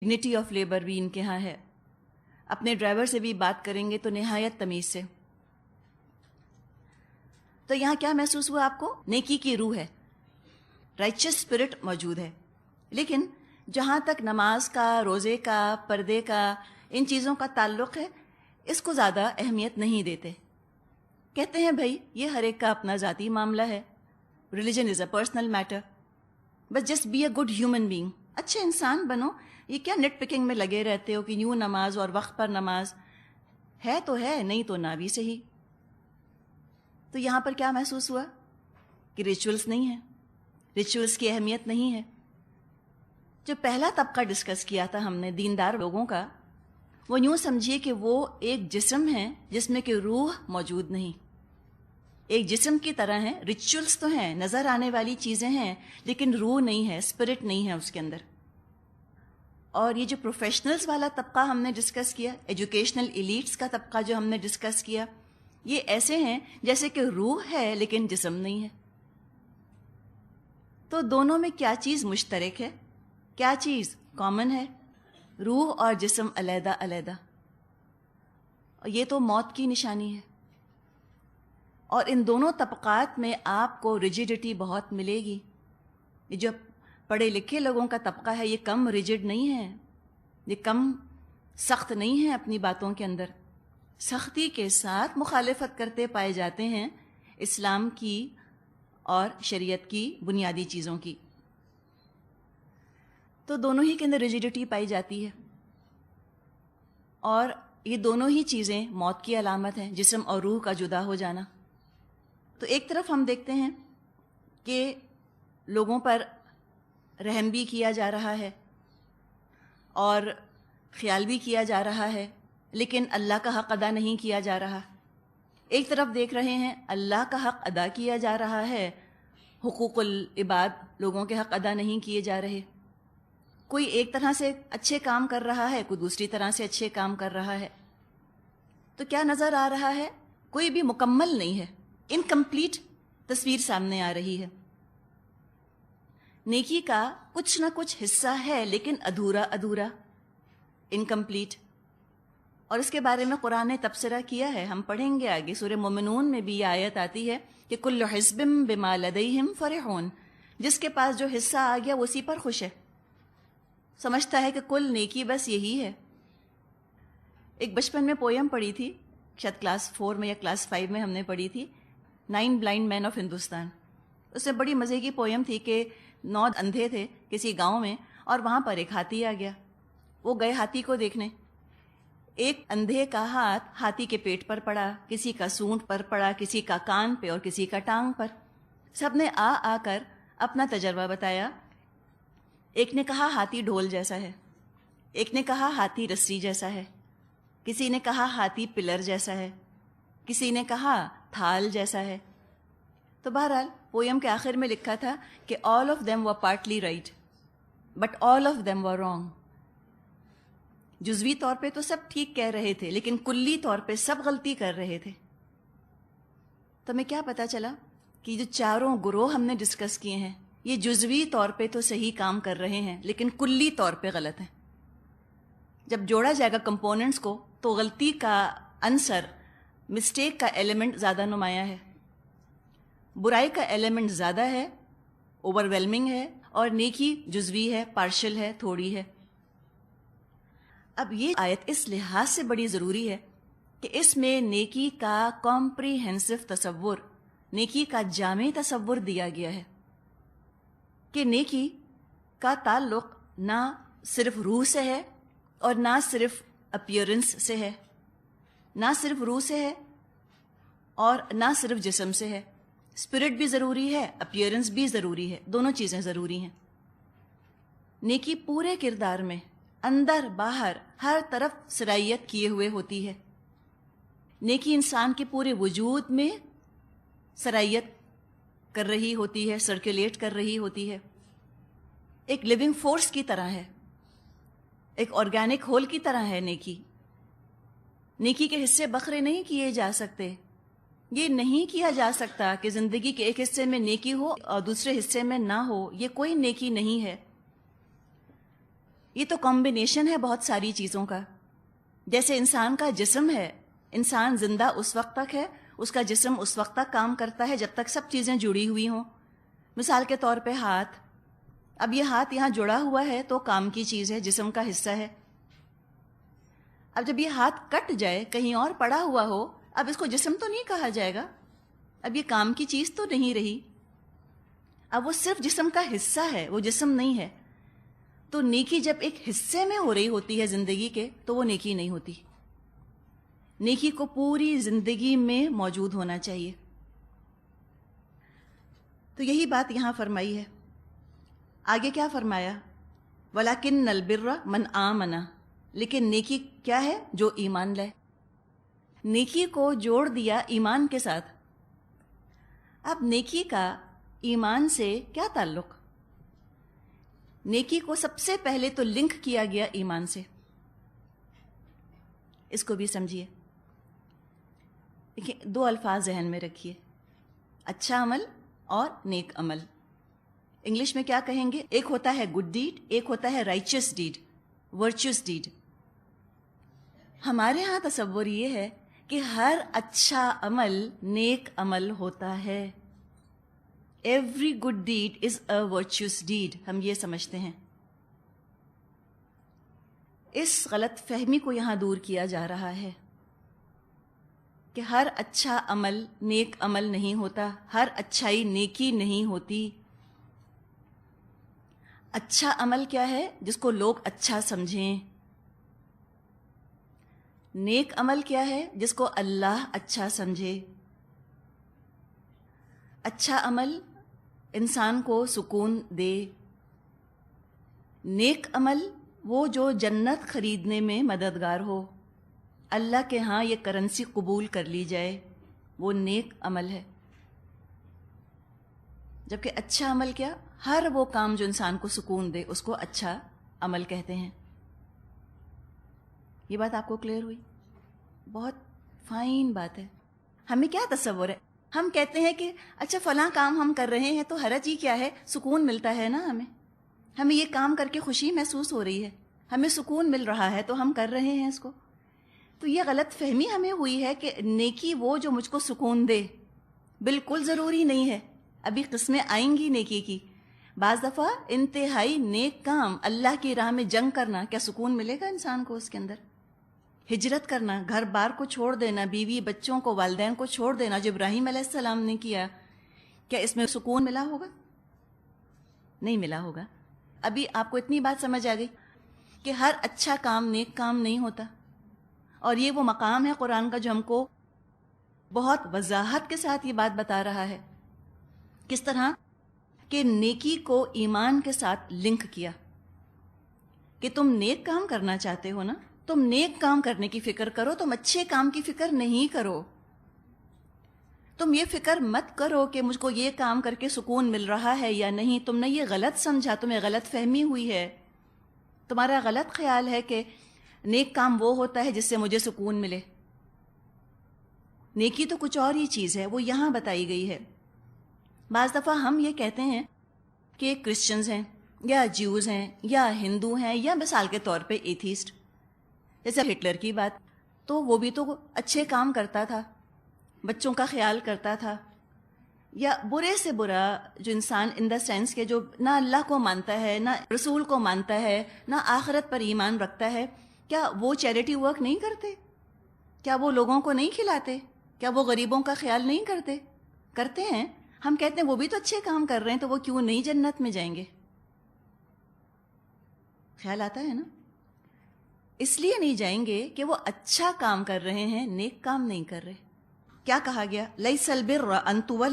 Dignity of labour بھی ان کے ہاں ہے. اپنے ڈرائیور سے بھی بات کریں گے تو نہایت تمیز سے. تو یہاں کیا محسوس ہوا آپ کو؟ نیکی کی روح ہے، رائچس اسپرٹ موجود ہے. لیکن جہاں تک نماز کا، روزے کا، پردے کا، ان چیزوں کا تعلق ہے، اس کو زیادہ اہمیت نہیں دیتے. کہتے ہیں بھائی یہ ہر ایک کا اپنا ذاتی معاملہ ہے، religion is a personal matter, بس just be a good human being, اچھے انسان بنو. یہ کیا نیٹ پکنگ میں لگے رہتے ہو کہ یوں نماز اور وقت پر نماز ہے تو ہے، نہیں تو نہ بھی صحیح. تو یہاں پر کیا محسوس ہوا کہ ریچولس نہیں ہیں، ریچولس کی اہمیت نہیں ہے. جو پہلا طبقہ ڈسکس کیا تھا ہم نے دیندار لوگوں کا، وہ یوں سمجھیے کہ وہ ایک جسم ہے جس میں کہ روح موجود نہیں. ایک جسم کی طرح ہیں، ریچولس تو ہیں، نظر آنے والی چیزیں ہیں، لیکن روح نہیں ہے، اسپرٹ نہیں ہے اس کے اندر. اور یہ جو پروفیشنلز والا طبقہ ہم نے ڈسکس کیا، ایجوکیشنل ایلیٹس کا طبقہ جو ہم نے ڈسکس کیا، یہ ایسے ہیں جیسے کہ روح ہے لیکن جسم نہیں ہے. تو دونوں میں کیا چیز مشترک ہے، کیا چیز کامن ہے؟ روح اور جسم علیحدہ علیحدہ. اور یہ تو موت کی نشانی ہے. اور ان دونوں طبقات میں آپ کو ریجڈٹی بہت ملے گی. یہ جو پڑھے لکھے لوگوں کا طبقہ ہے یہ کم ریجڈ نہیں ہے، یہ کم سخت نہیں ہے اپنی باتوں کے اندر. سختی کے ساتھ مخالفت کرتے پائے جاتے ہیں اسلام کی اور شریعت کی بنیادی چیزوں کی. تو دونوں ہی کے اندر ریجڈٹی پائی جاتی ہے. اور یہ دونوں ہی چیزیں موت کی علامت ہیں، جسم اور روح کا جدا ہو جانا. تو ایک طرف ہم دیکھتے ہیں کہ لوگوں پر رحم بھی کیا جا رہا ہے اور خیال بھی کیا جا رہا ہے، لیکن اللہ کا حق ادا نہیں کیا جا رہا. ایک طرف دیکھ رہے ہیں اللہ کا حق ادا کیا جا رہا ہے، حقوق العباد لوگوں کے حق ادا نہیں کیے جا رہے. کوئی ایک طرح سے اچھے کام کر رہا ہے، کوئی دوسری طرح سے اچھے کام کر رہا ہے. تو کیا نظر آ رہا ہے؟ کوئی بھی مکمل نہیں ہے، انکمپلیٹ تصویر سامنے آ رہی ہے. نیکی کا کچھ نہ کچھ حصہ ہے لیکن ادھورا ادھورا، انکمپلیٹ. اور اس کے بارے میں قرآن نے تبصرہ کیا ہے، ہم پڑھیں گے آگے. سورہ مومنون میں بھی یہ آیت آتی ہے کہ کل حزب بما لدیہم فرحون، جس کے پاس جو حصہ آ گیا وہ اسی پر خوش ہے، سمجھتا ہے کہ کل نیکی بس یہی ہے. ایک بچپن میں پویم پڑھی تھی، شاید کلاس 4 میں یا کلاس 5 میں ہم نے پڑھی تھی، 9 بلائنڈ مین آف ہندوستان. اس میں بڑی مزے کی پویم تھی کہ 9 اندھے تھے کسی گاؤں میں، اور وہاں پر ایک ہاتھی آ گیا. وہ گئے ہاتھی کو دیکھنے. ایک اندھے کا ہاتھ ہاتھی کے پیٹ پر پڑا، کسی کا سونٹ پر پڑا، کسی کا کان پہ اور کسی کا ٹانگ پر. سب نے آ کر اپنا تجربہ بتایا. ایک نے کہا ہاتھی ڈھول جیسا ہے، ایک نے کہا ہاتھی رسی جیسا ہے، کسی نے کہا ہاتھی پلر جیسا ہے، کسی نے کہا تھال جیسا ہے. تو بہرحال پویم کے آخر میں لکھا تھا کہ all of them were partly right but all of them were wrong. جزوی طور پہ تو سب ٹھیک کہہ رہے تھے لیکن کلی طور پہ سب غلطی کر رہے تھے. تو ہمیں کیا پتا چلا کہ جو چاروں گروہ ہم نے ڈسکس کیے ہیں یہ جزوی طور پہ تو صحیح کام کر رہے ہیں لیکن کلی طور پہ غلط ہیں. جب جوڑا جائے گا کمپوننٹس کو تو غلطی کا عنصر، مسٹیک کا ایلیمنٹ زیادہ نمایاں ہے، برائی کا ایلیمنٹ زیادہ ہے، اوور ویلمنگ ہے، اور نیکی جزوی ہے، پارشل ہے، تھوڑی ہے. اب یہ آیت اس لحاظ سے بڑی ضروری ہے کہ اس میں نیکی کا کمپریہنسو تصور، نیکی کا جامع تصور دیا گیا ہے کہ نیکی کا تعلق نہ صرف روح سے ہے اور نہ صرف اپیئرنس سے ہے، نہ صرف روح سے ہے اور نہ صرف جسم سے ہے. اسپرٹ بھی ضروری ہے، اپیئرنس بھی ضروری ہے، دونوں چیزیں ضروری ہیں. نیکی پورے کردار میں اندر باہر ہر طرف سرائیت کیے ہوئے ہوتی ہے. نیکی انسان کے پورے وجود میں سرائیت کر رہی ہوتی ہے، سرکولیٹ کر رہی ہوتی ہے. ایک لیونگ فورس کی طرح ہے، ایک آرگینک ہول کی طرح ہے نیکی. نیکی کے حصے بکھرے نہیں کیے جا سکتے. یہ نہیں کیا جا سکتا کہ زندگی کے ایک حصے میں نیکی ہو اور دوسرے حصے میں نہ ہو. یہ کوئی نیکی نہیں ہے. یہ تو کمبینیشن ہے بہت ساری چیزوں کا. جیسے انسان کا جسم ہے، انسان زندہ اس وقت تک ہے، اس کا جسم اس وقت تک کام کرتا ہے جب تک سب چیزیں جڑی ہوئی ہوں. مثال کے طور پہ ہاتھ، اب یہ ہاتھ یہاں جڑا ہوا ہے تو کام کی چیز ہے، جسم کا حصہ ہے. اب جب یہ ہاتھ کٹ جائے، کہیں اور پڑا ہوا ہو، اب اس کو جسم تو نہیں کہا جائے گا، اب یہ کام کی چیز تو نہیں رہی، اب وہ صرف جسم کا حصہ ہے، وہ جسم نہیں ہے. تو نیکی جب ایک حصے میں ہو رہی ہوتی ہے زندگی کے تو وہ نیکی نہیں ہوتی. نیکی کو پوری زندگی میں موجود ہونا چاہیے. تو یہی بات یہاں فرمائی ہے. آگے کیا فرمایا؟ وَلَكِنَّ الْبِرَّ مَنْ آمَنَ، لیکن نیکی کیا ہے؟ جو ایمان لائے. نیکی کو جوڑ دیا ایمان کے ساتھ. اب نیکی کا ایمان سے کیا تعلق؟ نیکی کو سب سے پہلے تو لنک کیا گیا ایمان سے. اس کو بھی سمجھیے. دیکھیں، دو الفاظ ذہن میں رکھیے، اچھا عمل اور نیک عمل. انگلش میں کیا کہیں گے؟ ایک ہوتا ہے گڈ ڈیڈ، ایک ہوتا ہے رائچس ڈیڈ، ورچوس ڈیڈ. ہمارے ہاں تصور یہ ہے کہ ہر اچھا عمل نیک عمل ہوتا ہے. ایوری گڈ ڈیڈ از اے ورچوس ڈیڈ، ہم یہ سمجھتے ہیں. اس غلط فہمی کو یہاں دور کیا جا رہا ہے کہ ہر اچھا عمل نیک عمل نہیں ہوتا، ہر اچھائی نیکی نہیں ہوتی. اچھا عمل کیا ہے؟ جس کو لوگ اچھا سمجھیں. نیک عمل کیا ہے؟ جس کو اللہ اچھا سمجھے. اچھا عمل انسان کو سکون دے. نیک عمل وہ جو جنت خریدنے میں مددگار ہو، اللہ کے ہاں یہ کرنسی قبول کر لی جائے، وہ نیک عمل ہے. جبکہ اچھا عمل کیا؟ ہر وہ کام جو انسان کو سکون دے اس کو اچھا عمل کہتے ہیں. یہ بات آپ کو کلیئر ہوئی؟ بہت فائن بات ہے. ہمیں کیا تصور ہے؟ ہم کہتے ہیں کہ اچھا فلاں کام ہم کر رہے ہیں تو حرج ہی کیا ہے، سکون ملتا ہے نا ہمیں یہ کام کر کے خوشی محسوس ہو رہی ہے، ہمیں سکون مل رہا ہے تو ہم کر رہے ہیں اس کو. تو یہ غلط فہمی ہمیں ہوئی ہے کہ نیکی وہ جو مجھ کو سکون دے. بالکل ضروری نہیں ہے، ابھی قسمیں آئیں گی نیکی کی. بعض دفعہ انتہائی نیک کام، اللہ کی راہ میں جنگ کرنا، کیا سکون ملے گا انسان کو اس کے اندر؟ ہجرت کرنا، گھر بار کو چھوڑ دینا، بیوی بچوں کو، والدین کو چھوڑ دینا، جو ابراہیم علیہ السلام نے کیا، کیا اس میں سکون ملا ہوگا؟ نہیں ملا ہوگا. ابھی آپ کو اتنی بات سمجھ آ گئی کہ ہر اچھا کام نیک کام نہیں ہوتا. اور یہ وہ مقام ہے قرآن کا جو ہم کو بہت وضاحت کے ساتھ یہ بات بتا رہا ہے. کس طرح کہ نیکی کو ایمان کے ساتھ لنک کیا کہ تم نیک کام کرنا چاہتے ہو نا، تم نیک کام کرنے کی فکر کرو، تم اچھے کام کی فکر نہیں کرو. تم یہ فکر مت کرو کہ مجھ کو یہ کام کر کے سکون مل رہا ہے یا نہیں. تم نے یہ غلط سمجھا، تمہیں غلط فہمی ہوئی ہے. تمہارا غلط خیال ہے کہ نیک کام وہ ہوتا ہے جس سے مجھے سکون ملے. نیکی تو کچھ اور ہی چیز ہے، وہ یہاں بتائی گئی ہے. بعض دفعہ ہم یہ کہتے ہیں کہ کرسچنز ہیں یا جیوز ہیں یا ہندو ہیں یا مثال کے طور پہ ایتھیسٹ. جیسے ہٹلر کی بات، تو وہ بھی تو اچھے کام کرتا تھا، بچوں کا خیال کرتا تھا. یا برے سے برا جو انسان ان دا سینس کے جو نہ اللہ کو مانتا ہے، نہ رسول کو مانتا ہے، نہ آخرت پر ایمان رکھتا ہے، کیا وہ چیریٹی ورک نہیں کرتے؟ کیا وہ لوگوں کو نہیں کھلاتے؟ کیا وہ غریبوں کا خیال نہیں کرتے؟ کرتے ہیں. ہم کہتے ہیں وہ بھی تو اچھے کام کر رہے ہیں، تو وہ کیوں نہیں جنت میں جائیں گے؟ خیال آتا ہے نا؟ اس لیے نہیں جائیں گے کہ وہ اچھا کام کر رہے ہیں، نیک کام نہیں کر رہے. کیا کہا گیا؟ لیس البر ان تولوا